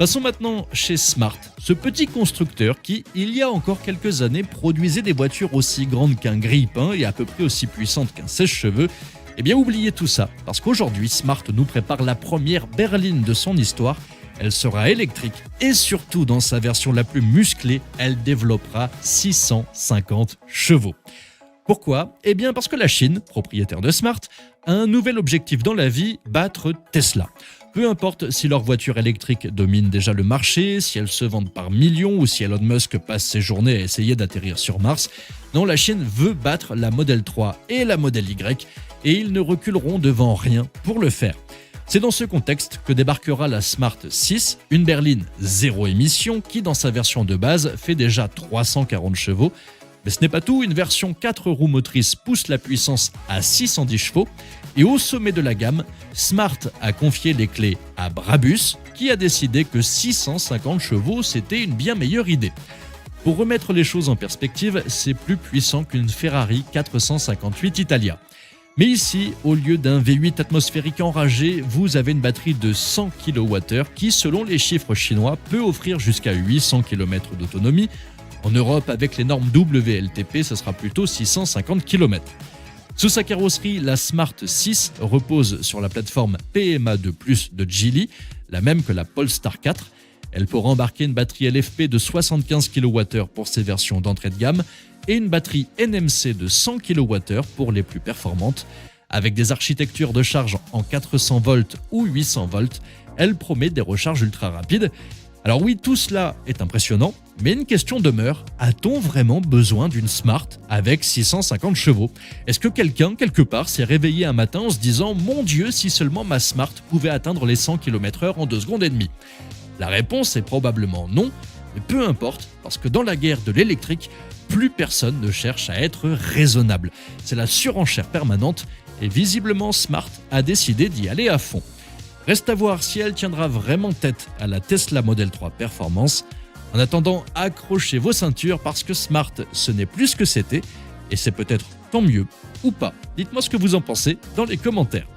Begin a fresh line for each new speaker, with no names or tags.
Passons maintenant chez Smart, ce petit constructeur qui, il y a encore quelques années, produisait des voitures aussi grandes qu'un grille-pain et à peu près aussi puissantes qu'un sèche-cheveux. Eh bien, oubliez tout ça, parce qu'aujourd'hui, Smart nous prépare la première berline de son histoire. Elle sera électrique et surtout, dans sa version la plus musclée, elle développera 650 chevaux. Pourquoi ? Eh bien parce que la Chine, propriétaire de Smart, a un nouvel objectif dans la vie, battre Tesla. Peu importe si leur voiture électrique domine déjà le marché, si elles se vendent par millions ou si Elon Musk passe ses journées à essayer d'atterrir sur Mars, non, la Chine veut battre la Model 3 et la Model Y et ils ne reculeront devant rien pour le faire. C'est dans ce contexte que débarquera la Smart 6, une berline zéro émission qui, dans sa version de base, fait déjà 340 chevaux. Mais ce n'est pas tout, une version 4 roues motrices pousse la puissance à 610 chevaux. Et au sommet de la gamme, Smart a confié les clés à Brabus, qui a décidé que 650 chevaux, c'était une bien meilleure idée. Pour remettre les choses en perspective, c'est plus puissant qu'une Ferrari 458 Italia. Mais ici, au lieu d'un V8 atmosphérique enragé, vous avez une batterie de 100 kWh qui, selon les chiffres chinois, peut offrir jusqu'à 800 km d'autonomie. En Europe, avec les normes WLTP, ce sera plutôt 650 km. Sous sa carrosserie, la Smart 6 repose sur la plateforme PMA2+, de Geely, la même que la Polestar 4. Elle pourra embarquer une batterie LFP de 75 kWh pour ses versions d'entrée de gamme et une batterie NMC de 100 kWh pour les plus performantes. Avec des architectures de charge en 400 volts ou 800 volts, elle promet des recharges ultra rapides. Alors oui, tout cela est impressionnant, mais une question demeure, a-t-on vraiment besoin d'une Smart avec 650 chevaux ? Est-ce que quelqu'un, quelque part, s'est réveillé un matin en se disant « Mon Dieu, si seulement ma Smart pouvait atteindre les 100 km/h en 2 secondes et demie ?» La réponse est probablement non, mais peu importe, parce que dans la guerre de l'électrique, plus personne ne cherche à être raisonnable. C'est la surenchère permanente et visiblement Smart a décidé d'y aller à fond. Reste à voir si elle tiendra vraiment tête à la Tesla Model 3 Performance. En attendant, accrochez vos ceintures parce que Smart, ce n'est plus ce que c'était et c'est peut-être tant mieux ou pas. Dites-moi ce que vous en pensez dans les commentaires.